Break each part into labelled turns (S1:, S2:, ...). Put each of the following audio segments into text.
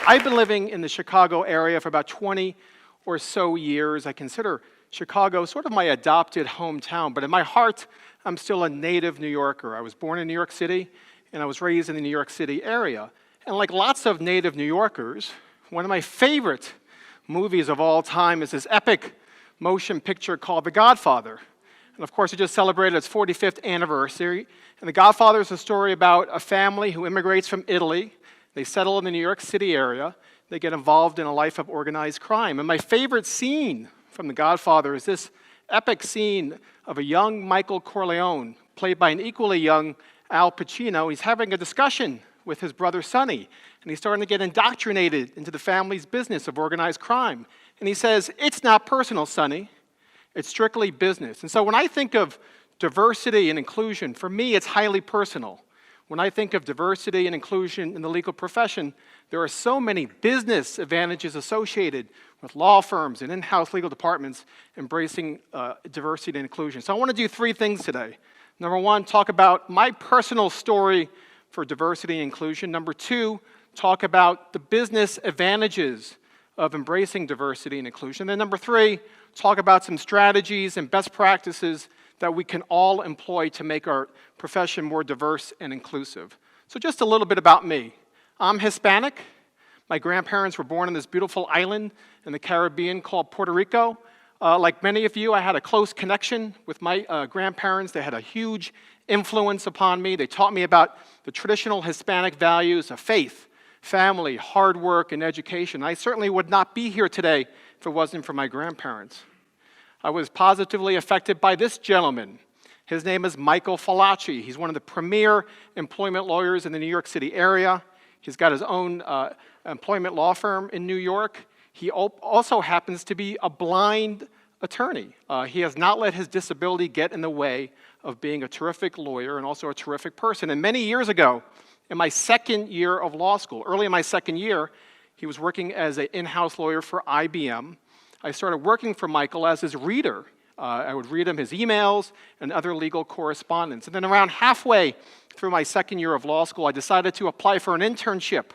S1: I've been living in the Chicago area for about 20 or so years. I consider Chicago sort of my adopted hometown, but in my heart, I'm still a native New Yorker. I was born in New York City, and I was raised in the New York City area. And like lots of native New Yorkers, one of my favorite movies of all time is this epic motion picture called The Godfather. And of course, it just celebrated its 45th anniversary. And The Godfather is a story about a family who immigrates from Italy. They settle in the New York City area. They get involved in a life of organized crime. And my favorite scene from The Godfather is this epic scene of a young Michael Corleone, played by an equally young Al Pacino. He's having a discussion with his brother Sonny, and he's starting to get indoctrinated into the family's business of organized crime. And he says, "It's not personal, Sonny. It's strictly business." And so when I think of diversity and inclusion, for me, it's highly personal. When I think of diversity and inclusion in the legal profession, there are so many business advantages associated with law firms and in-house legal departments embracing diversity and inclusion. So I want to do three things today. Number one, talk about my personal story for diversity and inclusion. Number two, talk about the business advantages of embracing diversity and inclusion. And then number three, talk about some strategies and best practices that we can all employ to make our profession more diverse and inclusive. So just a little bit about me. I'm Hispanic. My grandparents were born on this beautiful island in the Caribbean called Puerto Rico. Like many of you, I had a close connection with my grandparents. They had a huge influence upon me. They taught me about the traditional Hispanic values of faith, family, hard work, and education. I certainly would not be here today if it wasn't for my grandparents. I was positively affected by this gentleman. His name is Michael Fallaci. He's one of the premier employment lawyers in the New York City area. He's got his own employment law firm in New York. He also happens to be a blind attorney. He has not let his disability get in the way of being a terrific lawyer and also a terrific person. And many years ago, in my second year of law school, early in my second year, he was working as an in-house lawyer for IBM. I started working for Michael as his reader. I would read him his emails and other legal correspondence. And then around halfway through my second year of law school, I decided to apply for an internship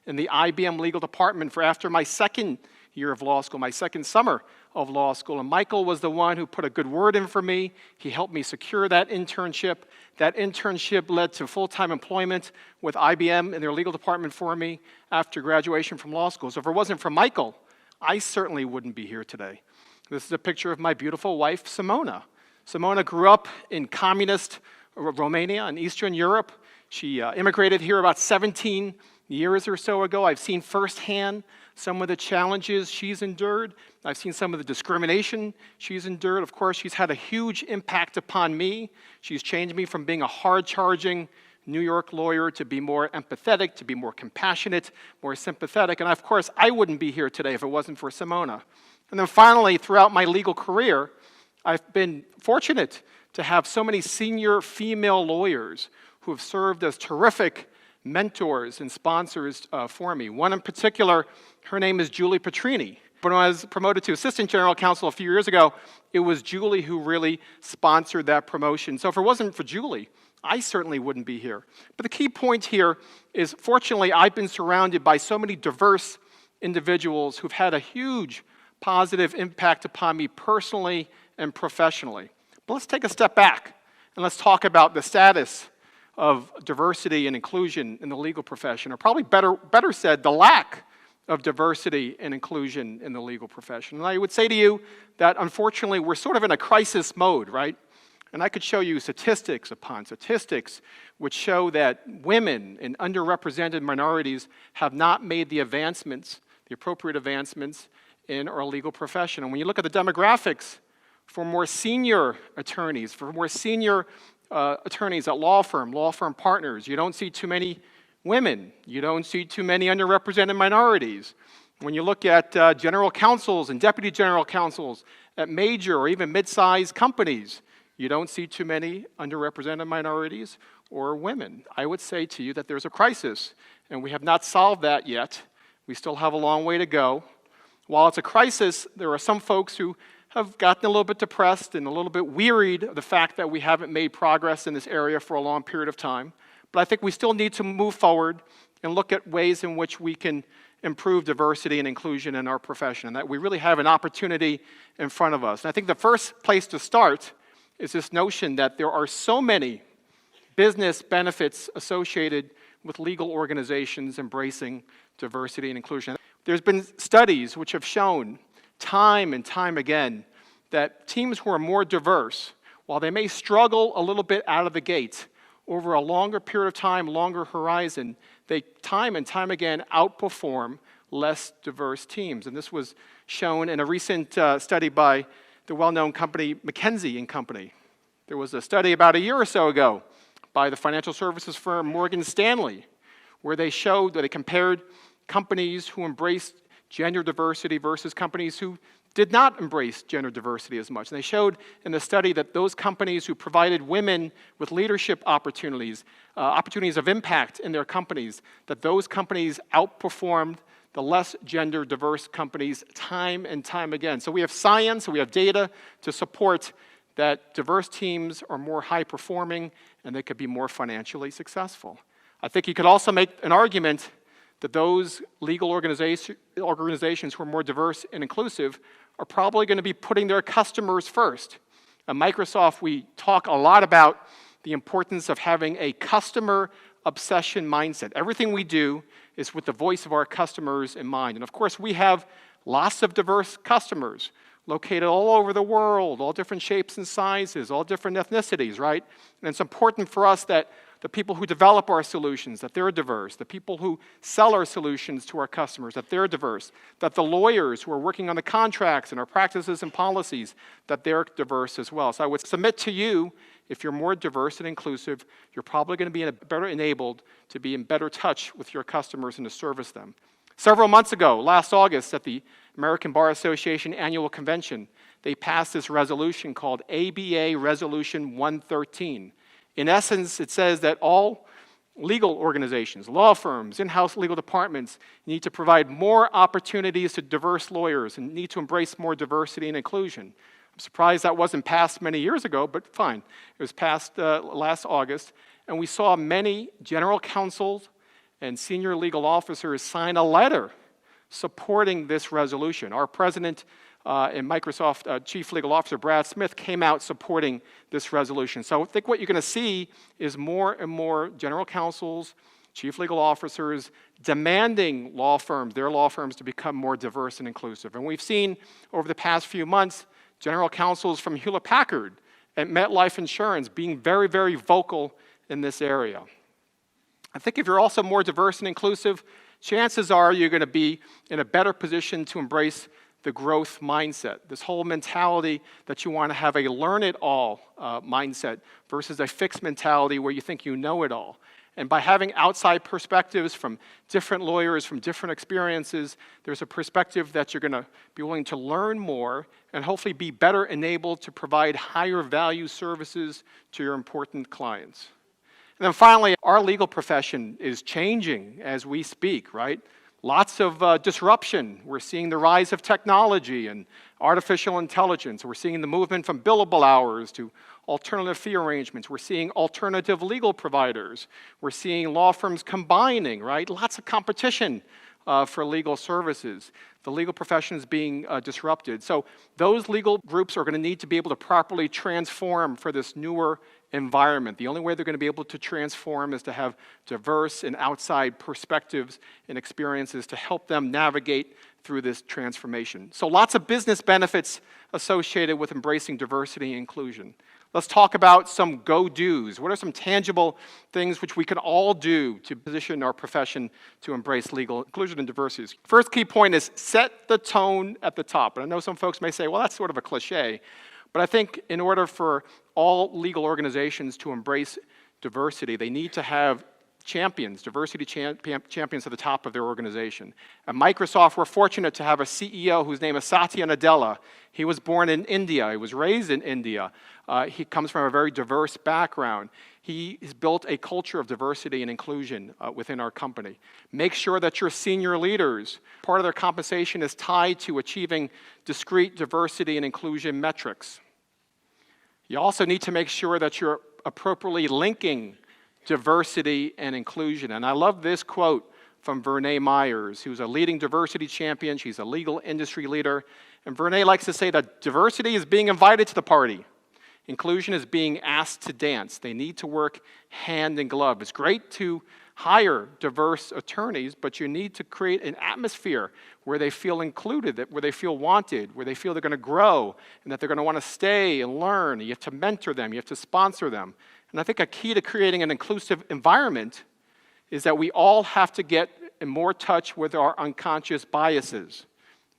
S1: in the IBM legal department for after my second year of law school, my second summer of law school. And Michael was the one who put a good word in for me. He helped me secure that internship. That internship led to full-time employment with IBM in their legal department for me after graduation from law school. So if it wasn't for Michael, I certainly wouldn't be here today. This is a picture of my beautiful wife, Simona. Simona grew up in communist Romania in Eastern Europe. She immigrated here about 17 years or so ago. I've seen firsthand some of the challenges she's endured. I've seen some of the discrimination she's endured. Of course, she's had a huge impact upon me. She's changed me from being a hard-charging New York lawyer to be more empathetic, to be more compassionate, more sympathetic. And of course, I wouldn't be here today if it wasn't for Simona. And then finally, throughout my legal career, I've been fortunate to have so many senior female lawyers who have served as terrific mentors and sponsors for me. One in particular, her name is Julie Petrini. When I was promoted to Assistant General Counsel a few years ago, it was Julie who really sponsored that promotion. So if it wasn't for Julie, I certainly wouldn't be here. But the key point here is, fortunately, I've been surrounded by so many diverse individuals who've had a huge positive impact upon me personally and professionally. But let's take a step back and let's talk about the status of diversity and inclusion in the legal profession, or probably better said, the lack of diversity and inclusion in the legal profession. And I would say to you that unfortunately we're sort of in a crisis mode, right? And I could show you statistics upon statistics which show that women and underrepresented minorities have not made the advancements, the appropriate advancements in our legal profession. And when you look at the demographics for more senior attorneys, for more senior attorneys at law firm partners, you don't see too many women. You don't see too many underrepresented minorities. When you look at general counsels and deputy general counsels at major or even mid-sized companies, you don't see too many underrepresented minorities or women. I would say to you that there's a crisis, and we have not solved that yet. We still have a long way to go. While it's a crisis, there are some folks who have gotten a little bit depressed and a little bit wearied of the fact that we haven't made progress in this area for a long period of time. But I think we still need to move forward and look at ways in which we can improve diversity and inclusion in our profession, and that we really have an opportunity in front of us. And I think the first place to start is this notion that there are so many business benefits associated with legal organizations embracing diversity and inclusion. There's been studies which have shown time and time again that teams who are more diverse, while they may struggle a little bit out of the gate, over a longer period of time, longer horizon, they time and time again outperform less diverse teams. And this was shown in a recent study by the well-known company McKinsey & Company. There was a study about a year or so ago by the financial services firm Morgan Stanley, where they showed that they compared companies who embraced gender diversity versus companies who did not embrace gender diversity as much. And they showed in the study that those companies who provided women with leadership opportunities, opportunities of impact in their companies, that those companies outperformed the less gender diverse companies time and time again. So we have science, we have data to support that diverse teams are more high performing and they could be more financially successful. I think you could also make an argument that those legal organizations who are more diverse and inclusive are probably going to be putting their customers first. At Microsoft, we talk a lot about the importance of having a customer obsession mindset. Everything we do is with the voice of our customers in mind. And of course, we have lots of diverse customers located all over the world, all different shapes and sizes, all different ethnicities, right? And it's important for us that the people who develop our solutions, that they're diverse, the people who sell our solutions to our customers, that they're diverse, that the lawyers who are working on the contracts and our practices and policies, that they're diverse as well. So I would submit to you, if you're more diverse and inclusive, you're probably going to be better enabled to be in better touch with your customers and to service them. Several months ago, last August, at the American Bar Association annual convention, they passed this resolution called ABA Resolution 113. In essence, it says that all legal organizations, law firms, in-house legal departments need to provide more opportunities to diverse lawyers and need to embrace more diversity and inclusion. I'm surprised that wasn't passed many years ago, but fine. It was passed last August, and we saw many general counsels and senior legal officers sign a letter supporting this resolution. Our president and Microsoft Chief Legal Officer Brad Smith came out supporting this resolution. So I think what you're going to see is more and more general counsels, chief legal officers demanding law firms, their law firms, to become more diverse and inclusive. And we've seen over the past few months general counsels from Hewlett-Packard and MetLife Insurance being very, very vocal in this area. I think if you're also more diverse and inclusive, chances are you're going to be in a better position to embrace the growth mindset, this whole mentality that you want to have a learn-it-all mindset versus a fixed mentality where you think you know it all. And by having outside perspectives from different lawyers, from different experiences, there's a perspective that you're going to be willing to learn more and hopefully be better enabled to provide higher value services to your important clients. And then finally, our legal profession is changing as we speak, right? Lots of disruption. We're seeing the rise of technology and artificial intelligence. We're seeing the movement from billable hours to alternative fee arrangements. We're seeing alternative legal providers. We're seeing law firms combining, right? Lots of competition for legal services. The legal profession is being disrupted. So those legal groups are going to need to be able to properly transform for this newer environment. The only way they're going to be able to transform is to have diverse and outside perspectives and experiences to help them navigate through this transformation. So lots of business benefits associated with embracing diversity and inclusion. Let's talk about some go-dos. What are some tangible things which we can all do to position our profession to embrace legal inclusion and diversity? First key point is set the tone at the top. And I know some folks may say, well, that's sort of a cliche. But I think in order for all legal organizations to embrace diversity, they need to have champions, diversity champions at the top of their organization. At Microsoft, we're fortunate to have a CEO whose name is Satya Nadella. He was born in India. He was raised in India. He comes from a very diverse background. He has built a culture of diversity and inclusion within our company. Make sure that your senior leaders, part of their compensation is tied to achieving discrete diversity and inclusion metrics. You also need to make sure that you're appropriately linking diversity and inclusion. And I love this quote from Vernee Myers, who's a leading diversity champion. She's a legal industry leader. And Vernee likes to say that diversity is being invited to the party. Inclusion is being asked to dance. They need to work hand in glove. It's great to hire diverse attorneys, but you need to create an atmosphere where they feel included, where they feel wanted, where they feel they're going to grow, and that they're going to want to stay and learn. You have to mentor them. You have to sponsor them. And I think a key to creating an inclusive environment is that we all have to get in more touch with our unconscious biases.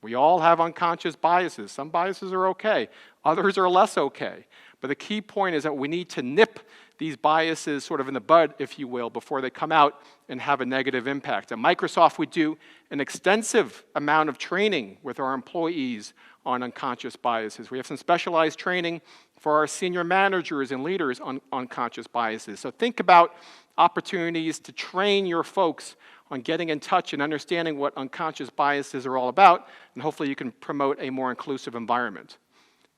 S1: We all have unconscious biases. Some biases are okay. Others are less okay. But the key point is that we need to nip these biases sort of in the bud, if you will, before they come out and have a negative impact. At Microsoft, we do an extensive amount of training with our employees on unconscious biases. We have some specialized training for our senior managers and leaders on unconscious biases. So think about opportunities to train your folks on getting in touch and understanding what unconscious biases are all about, and hopefully you can promote a more inclusive environment.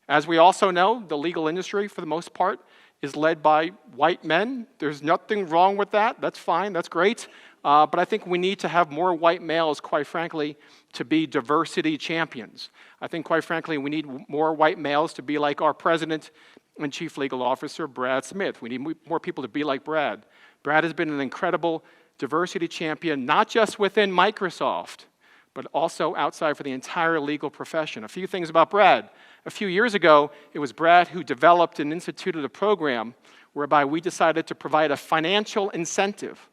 S1: As we also know, the legal industry, for the most part, is led by white men. There's nothing wrong with that. That's fine. That's great. But I think we need to have more white males, quite frankly, to be diversity champions. I think, quite frankly, we need more white males to be like our president and chief legal officer, Brad Smith. We need more people to be like Brad. Brad has been an incredible diversity champion, not just within Microsoft, but also outside for the entire legal profession. A few things about Brad. A few years ago, it was Brad who developed and instituted a program whereby we decided to provide a financial incentive,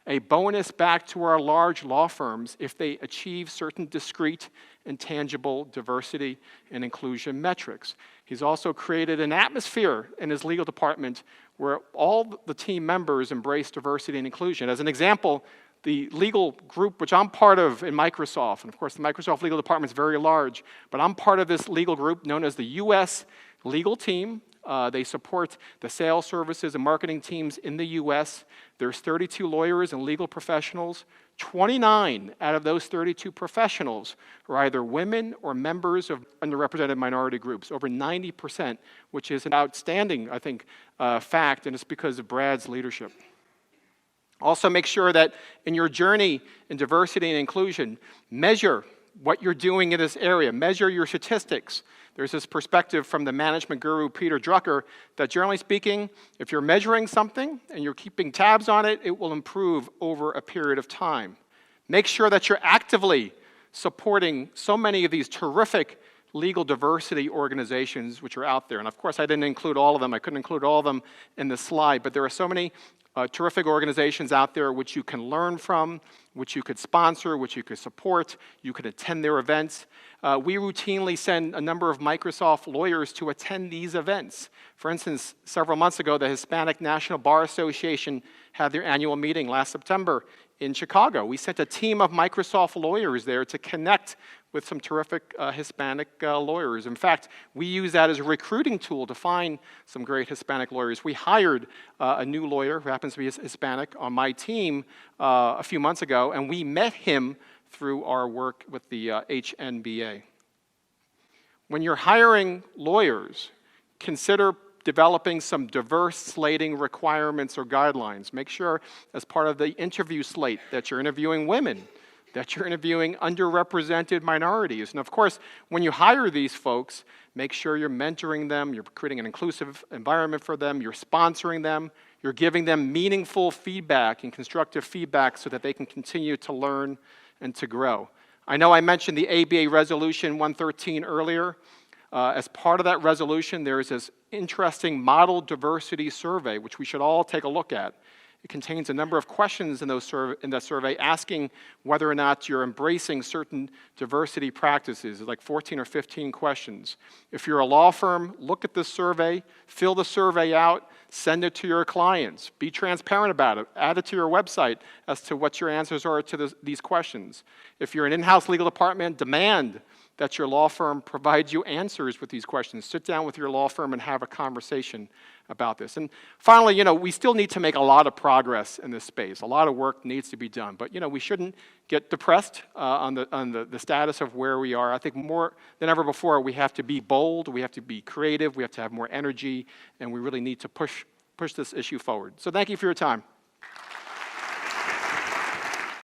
S1: a bonus back to our large law firms if they achieve certain discrete and tangible diversity and inclusion metrics. He's also created an atmosphere in his legal department where all the team members embrace diversity and inclusion. As an example, the legal group, which I'm part of in Microsoft, and of course the Microsoft legal department is very large, but I'm part of this legal group known as the U.S. legal team. They support the sales services and marketing teams in the U.S. There's 32 lawyers and legal professionals. 29 out of those 32 professionals are either women or members of underrepresented minority groups, over 90%, which is an outstanding, I think, fact, and it's because of Brad's leadership. Also, make sure that in your journey in diversity and inclusion, measure what you're doing in this area. Measure your statistics. There's this perspective from the management guru, Peter Drucker, that generally speaking, if you're measuring something and you're keeping tabs on it, it will improve over a period of time. Make sure that you're actively supporting so many of these terrific legal diversity organizations which are out there. And of course, I didn't include all of them. I couldn't include all of them in this slide, but there are so many terrific organizations out there which you can learn from, which you could sponsor, which you could support, you could attend their events. We routinely send a number of Microsoft lawyers to attend these events. For instance, several months ago, the Hispanic National Bar Association had their annual meeting last September in Chicago. We sent a team of Microsoft lawyers there to connect with some terrific Hispanic lawyers. In fact, we use that as a recruiting tool to find some great Hispanic lawyers. We hired a new lawyer who happens to be Hispanic on my team a few months ago, and we met him through our work with the HNBA. When you're hiring lawyers, consider developing some diverse slating requirements or guidelines. Make sure as part of the interview slate that you're interviewing women, that you're interviewing underrepresented minorities. And of course, when you hire these folks, make sure you're mentoring them, you're creating an inclusive environment for them, you're sponsoring them, you're giving them meaningful feedback and constructive feedback so that they can continue to learn and to grow. I know I mentioned the ABA Resolution 113 earlier. As part of that resolution, there is this interesting model diversity survey, which we should all take a look at. It contains a number of questions in that survey asking whether or not you're embracing certain diversity practices. It's like 14 or 15 questions. If you're a law firm, look at this survey, fill the survey out, send it to your clients. Be transparent about it. Add it to your website as to what your answers are to these questions. If you're an in-house legal department, demand that your law firm provides you answers with these questions. Sit down with your law firm and have a conversation about this. And finally, we still need to make a lot of progress in this space. A lot of work needs to be done. But, we shouldn't get depressed on the status of where we are. I think more than ever before, we have to be bold, we have to be creative, we have to have more energy, and we really need to push this issue forward. So thank you for your time.